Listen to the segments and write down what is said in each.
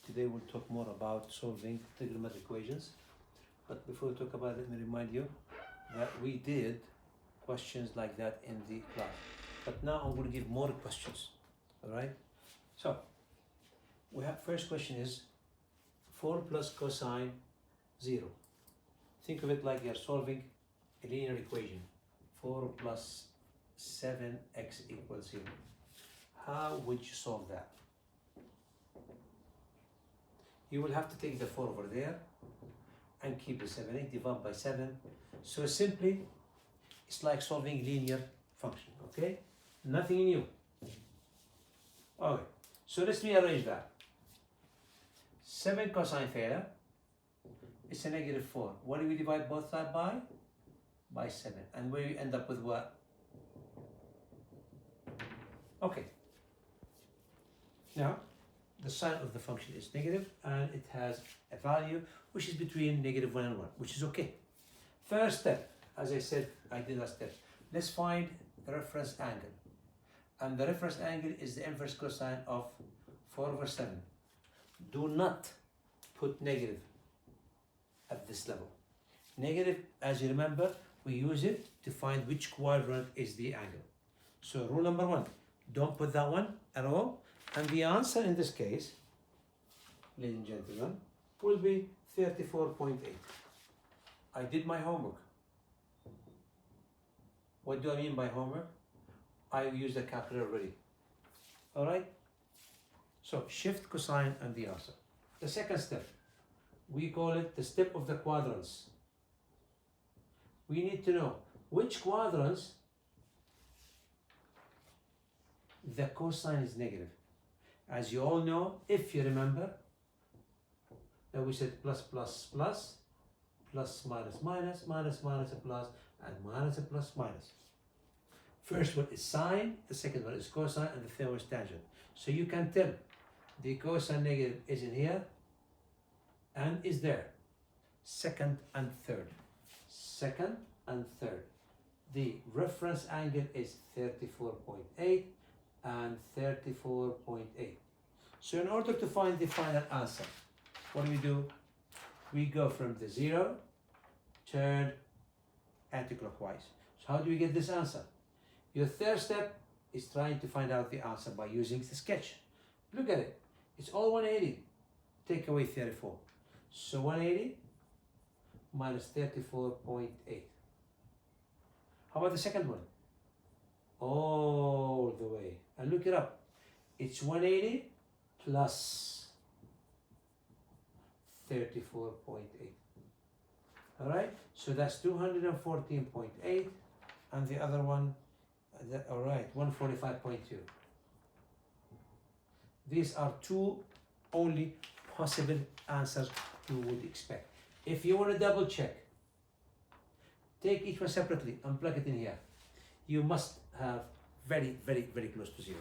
Today we'll talk more about solving trigonometric equations. But before we talk about it, let me remind you that we did questions like that in the class. But now I'm going to give more questions. All right? So, we have first question is 4 plus cosine 0. Think of it like you're solving a linear equation. 4 plus 7x equals 0. How would you solve that? You will have to take the 4 over there and keep the 7. 8 divided by 7. So simply, it's like solving linear function, okay? Nothing new. Okay, so let's rearrange that. 7 cosine theta is a negative 4. What do we divide both sides by? By 7. And where you end up with what? Okay. Now, the sign of the function is negative and it has a value which is between negative 1 and 1, which is okay. First step, as I said, I did last step. Let's find the reference angle. And the reference angle is the inverse cosine of 4 over 7. Do not put negative at this level. Negative, as you remember, we use it to find which quadrant is the angle. So rule number 1, don't put that one at all. And the answer in this case, ladies and gentlemen, will be 34.8. I did my homework. What do I mean by homework? I used the calculator already. All right? So shift cosine and the answer. The second step, we call it the step of the quadrants. We need to know which quadrants the cosine is negative. As you all know, if you remember, that we said plus, plus, plus, plus, minus, minus, minus, minus, a plus, and minus, a plus, minus. First one is sine, the second one is cosine, and the third one is tangent. So you can tell the cosine negative is in here and is there. Second and third. Second and third. The reference angle is 34.8 and 34.8. So in order to find the final answer, what do? We go from the 0, turn anticlockwise. So how do we get this answer? Your third step is trying to find out the answer by using the sketch. Look at it. It's all 180. Take away 34. So 180 minus 34.8. How about the second one? All the way. And look it up. It's 180 plus 34.8. All right? So that's 214.8. And the other one, all right, 145.2. These are two only possible answers you would expect. If you want to double check, take each one separately and plug it in here. You must have very, very, very close to 0.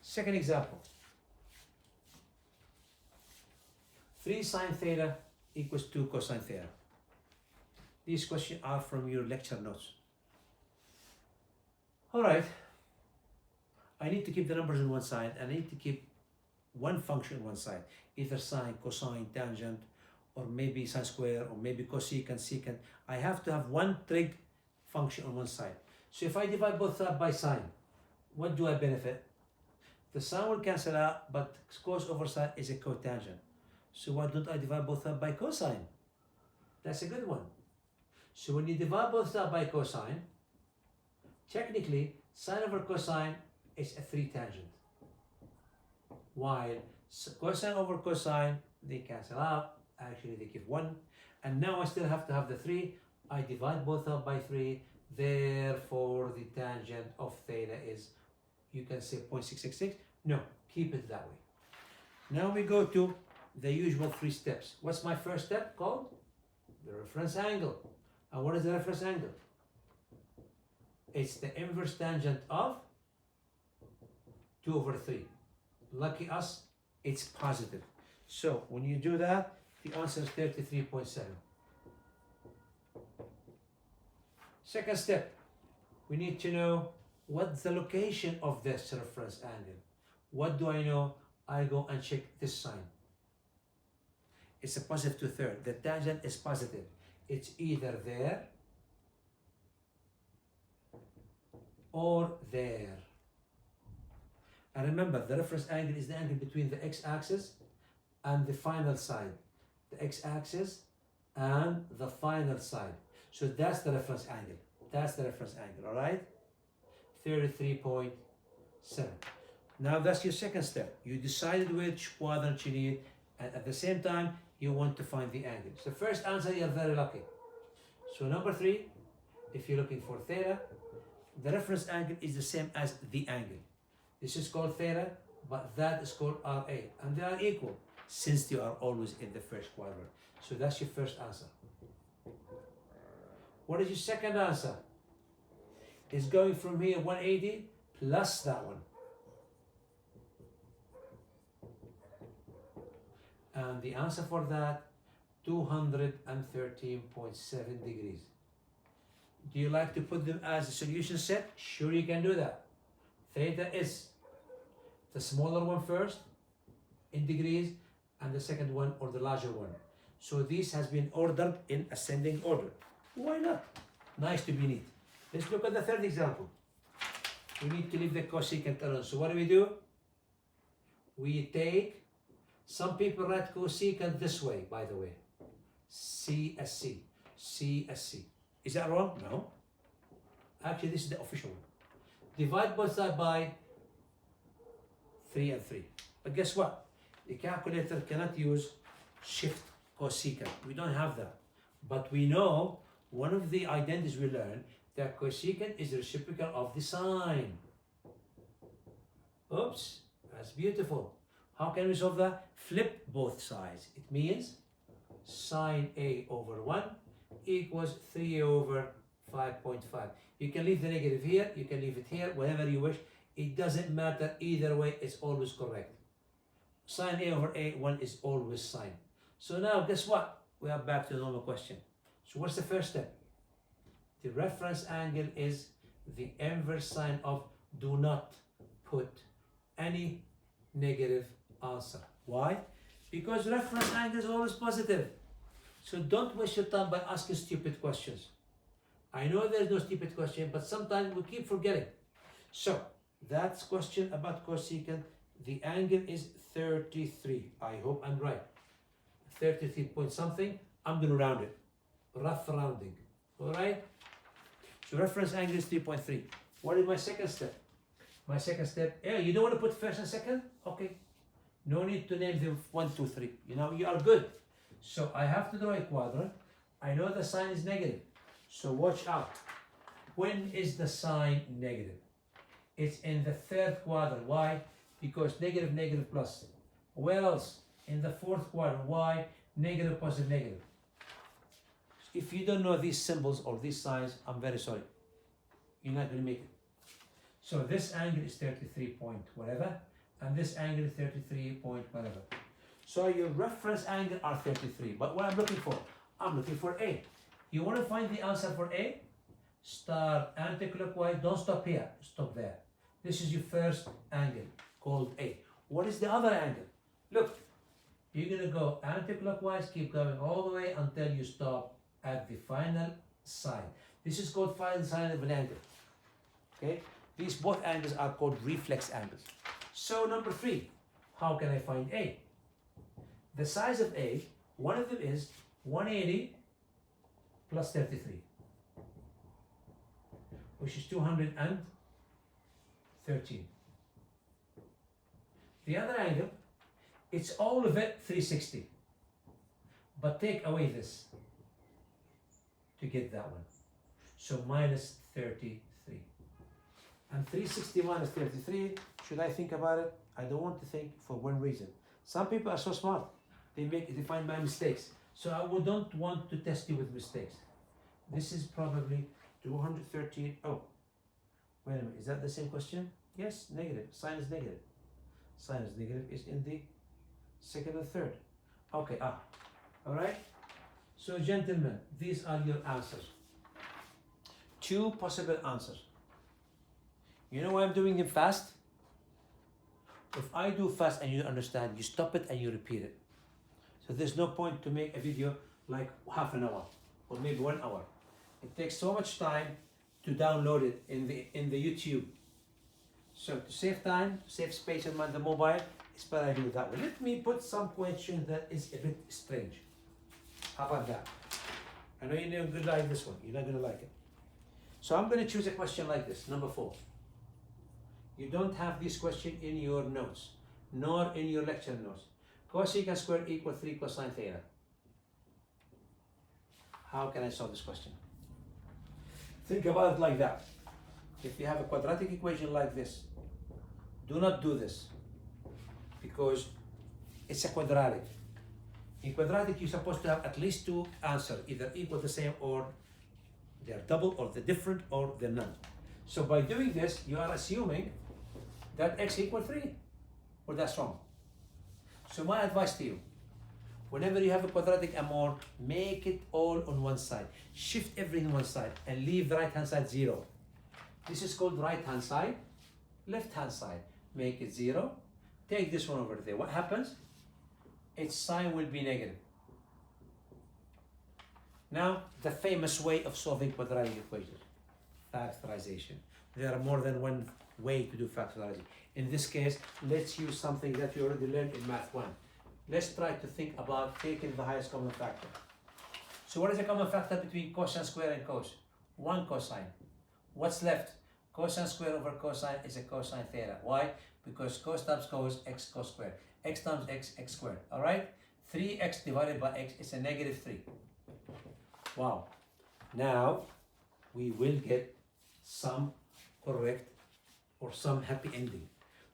Second example. 3 sine theta equals 2 cosine theta. These questions are from your lecture notes. All right. I need to keep the numbers on one side and I need to keep one function on one side. Either sine, cosine, tangent, or maybe sine square, or maybe cosecant, secant. I have to have one trig function on one side. So if I divide both sides by sine, what do I benefit? The sine will cancel out, but cos over sine is a cotangent. So why don't I divide both sides by cosine? That's a good one. So when you divide both sides by cosine, technically, sine over cosine is a 3 tangent. While cosine over cosine, they cancel out. Actually, they give 1. And now I still have to have the 3. I divide both up by 3. Therefore, the tangent of theta is, you can say 0.666. No, keep it that way. Now we go to the usual 3 steps. What's my first step called? The reference angle. And what is the reference angle? It's the inverse tangent of 2 over 3. Lucky us, it's positive. So when you do that, the answer is 33.7. Second step, we need to know what's the location of this reference angle. What do I know? I go and check this sign. It's a positive 2/3. The tangent is positive. It's either there or there. And remember, the reference angle is the angle between the x-axis and the final side. The x-axis and the final side. So that's the reference angle. That's the reference angle, all right? 33.7. Now that's your second step. You decided which quadrant you need, and at the same time, you want to find the angle. So first answer, you're very lucky. So number 3, if you're looking for theta, the reference angle is the same as the angle. This is called theta, but that is called RA, and they are equal since they are always in the first quadrant. So that's your first answer. What is your second answer? It's going from here 180 plus that one. And the answer for that, 213.7 degrees. Do you like to put them as a solution set? Sure, you can do that. Theta is the smaller one first in degrees, and the second one or the larger one. So this has been ordered in ascending order. Why not? Nice to be neat. Let's look at the third example. We need to leave the cosecant alone. So what do? We take, some people write cosecant this way, by the way. C as C. C as C. Is that wrong? No. Actually, this is the official one. Divide both sides by 3 and 3. But guess what? The calculator cannot use shift cosecant. We don't have that. But we know one of the identities we learned that cosecant is the reciprocal of the sine. Oops, that's beautiful. How can we solve that? Flip both sides. It means sine A over 1 equals 3 over 5.5. You can leave the negative here, you can leave it here, whatever you wish. It doesn't matter, either way, it's always correct. Sine A over A1 is always sine. So now, guess what? We are back to the normal question. So what's the first step? The reference angle is the inverse sine of do not put any negative answer. Why? Because reference angle is always positive. So don't waste your time by asking stupid questions. I know there's no stupid question, but sometimes we keep forgetting. So that's question about cosecant. The angle is 33. I hope I'm right. 33 point something. I'm going to round it. Rough rounding. All right? So reference angle is 3.3. What is my second step? My second step, you don't want to put first and second? Okay. No need to name them 1, 2, 3. You know, you are good. So I have to draw a quadrant. I know the sign is negative. So watch out. When is the sign negative? It's in the third quadrant. Why? Because negative, negative, plus. Where else? In the fourth quadrant. Why? Negative, positive, negative. If you don't know these symbols or these signs, I'm very sorry. You're not going to make it. So this angle is 33 point whatever, and this angle is 33 point whatever. So your reference angle are 33. But what I'm looking for? I'm looking for A. You want to find the answer for A? Start anti-clockwise. Don't stop here. Stop there. This is your first angle called A. What is the other angle? Look, you're going to go anti-clockwise, keep going all the way until you stop at the final side. This is called final side of an angle. Okay? These both angles are called reflex angles. So number 3, how can I find A? The size of A, one of them is 180 plus 33, which is 213. The other angle, it's all of it 360. But take away this to get that one. So minus 33. And 360 minus 33, should I think about it? I don't want to think for one reason. Some people are so smart. They find my mistakes. So I don't want to test you with mistakes. This is probably 213. Oh, wait a minute. Is that the same question? Yes, negative. Sign is negative. Sign is negative is in the second and third. Okay, all right. So gentlemen, these are your answers. 2 possible answers. You know why I'm doing them fast? If I do fast and you understand, you stop it and you repeat it. So there's no point to make a video like half an hour or maybe 1 hour. It takes so much time to download it in the YouTube. So to save time, save space on the mobile, it's better I do it that way. Let me put some question that is a bit strange. How about that? I know you're not going to like this one. You're not going to like it. So I'm going to choose a question like this, number 4. You don't have this question in your notes, nor in your lecture notes. Cosecant squared equals 3 cosine theta. How can I solve this question? Think about it like that. If you have a quadratic equation like this, do not do this because it's a quadratic. In quadratic, you're supposed to have at least 2 answers, either equal, the same, or they're double, or they're different, or they're none. So by doing this, you are assuming that x equals 3, or that's wrong. So my advice to you, whenever you have a quadratic and more, make it all on one side. Shift everything on one side and leave the right-hand side 0. This is called right-hand side, left-hand side. Make it 0. Take this one over there. What happens? Its sign will be negative. Now, the famous way of solving quadratic equations, factorization. There are more than one way to do factorization. In this case, let's use something that you already learned in Math 1. Let's try to think about taking the highest common factor. So what is the common factor between cosine square and cos? 1 cosine. What's left? Cosine square over cosine is a cosine theta. Why? Because cos times cos, x cos squared. X times x, x squared. All right? 3x divided by x is a negative 3. Wow. Now, we will get some correct or some happy ending.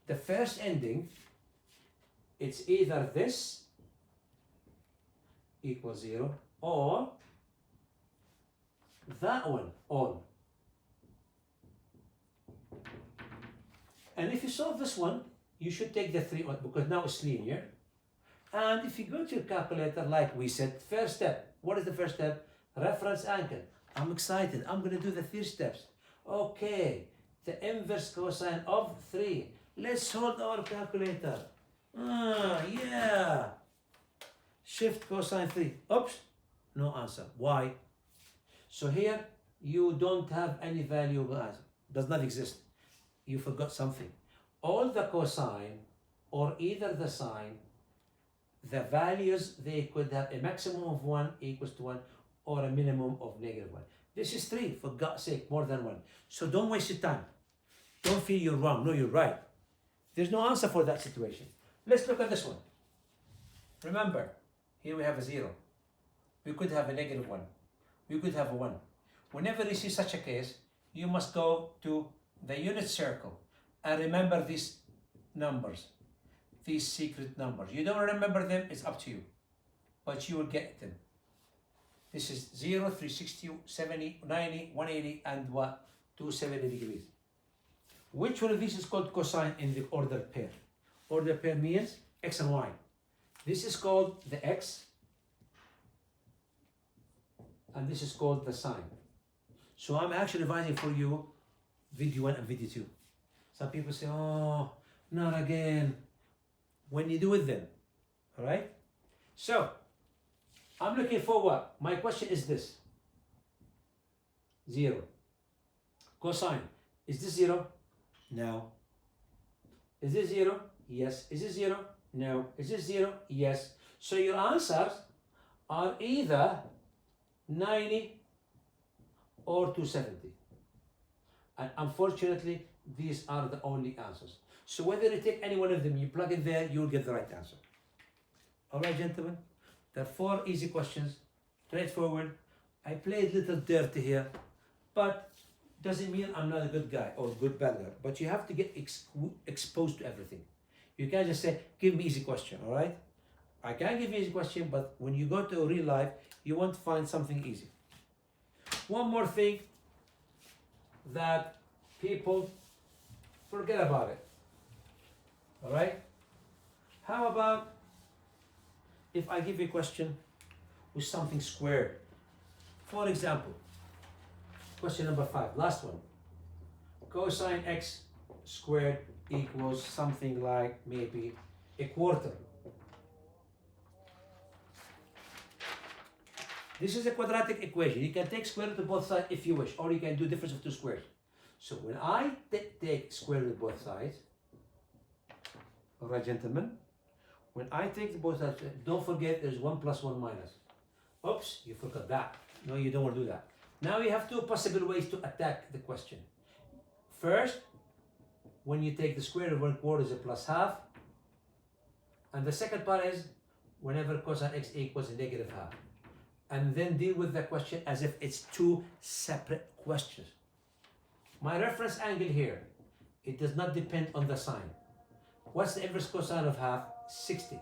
The first ending, it's either this equals 0 or that one, all. And if you solve this one, you should take the 3 on because now it's linear. And if you go to your calculator, like we said, first step. What is the first step? Reference angle. I'm excited. I'm going to do the 3 steps. Okay, the inverse cosine of 3. Let's hold our calculator. Yeah. Shift cosine 3. Oops, no answer. Why? So here, you don't have any valuable answer. Does not exist. You forgot something. All the cosine, or either the sine, the values, they could have a maximum of 1 equals to 1, or a minimum of negative 1. This is 3, for God's sake, more than 1. So don't waste your time. Don't feel you're wrong. No, you're right. There's no answer for that situation. Let's look at this one. Remember, here we have a 0. We could have a negative 1. We could have a 1. Whenever you see such a case, you must go to the unit circle and remember these numbers, these secret numbers. You don't remember them, it's up to you, but you will get them. This is 0, 360, 70, 90, 180, and what? 270 degrees. Which one of these is called cosine in the ordered pair? Ordered pair means x and y. This is called the x, and this is called the sine. So I'm actually advising for you video 1 and video 2. Some people say, oh, not again. When you do it then, all right? So, I'm looking for what? My question is this. 0. Cosine. Is this 0? No. Is this 0? Yes. Is this 0? No. Is this 0? Yes. So your answers are either 90 or 270. And unfortunately, these are the only answers. So whether you take any one of them, you plug in there, you'll get the right answer. All right, gentlemen? There are 4 easy questions, straightforward. I played little dirty here, but doesn't mean I'm not a good guy or a good bad guy. But you have to get exposed to everything. You can't just say, give me easy question, all right? I can give you easy question, but when you go to real life, you want to find something easy. One more thing that people forget about it, all right? How about if I give you a question with something squared? For example, question number 5, last one. Cosine x squared equals something like maybe a quarter. This is a quadratic equation. You can take square root of both sides if you wish, or you can do difference of two squares. So when I take square root of both sides, all right, gentlemen, when I take both sides, don't forget there's 1 plus 1 minus. Oops, you forgot that. No, you don't want to do that. Now you have two possible ways to attack the question. First, when you take the square root of 1/4 is a plus half. And the second part is whenever cosine x equals a negative half. And then deal with the question as if it's two separate questions. My reference angle here, it does not depend on the sign. What's the inverse cosine of half? 60.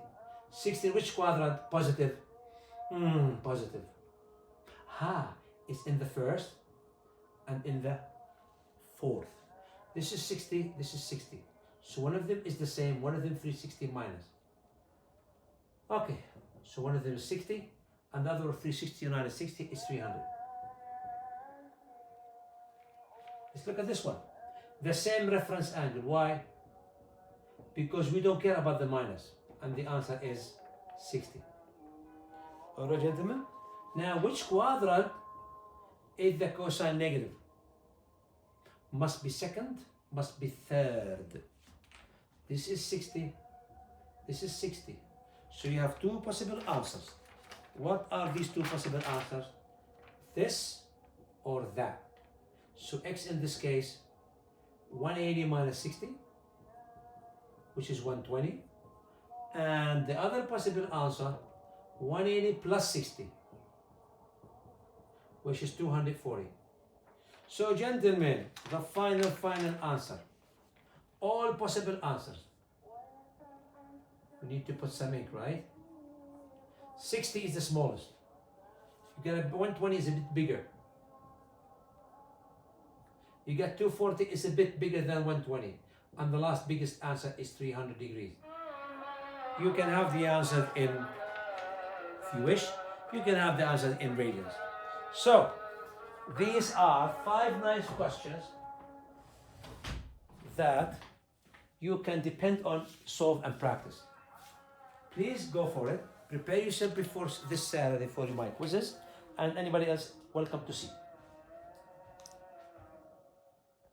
60 in which quadrant? Positive. Positive. It's in the first and in the fourth. This is 60, this is 60. So one of them is the same, one of them 360 minus. Okay, so one of them is 60, and the other 360 minus 60 is 300. Let's look at this one. The same reference angle. Why? Because we don't care about the minus, and the answer is 60. All right, gentlemen? Now, which quadrant is the cosine negative? Must be second, must be third. This is 60, this is 60. So you have two possible answers. What are these two possible answers? This or that. So x in this case, 180 minus 60, which is 120. And the other possible answer, 180 plus 60, which is 240. So gentlemen, the final answer. All possible answers. We need to put some ink, right? 60 is the smallest. You get 120 is a bit bigger. You get 240 is a bit bigger than 120. And the last biggest answer is 300 degrees. You can have the answer in, if you wish, you can have the answer in radians. So, these are 5 nice questions that you can depend on, solve and practice. Please go for it. Prepare yourself before this Saturday for my quizzes, and anybody else welcome to see.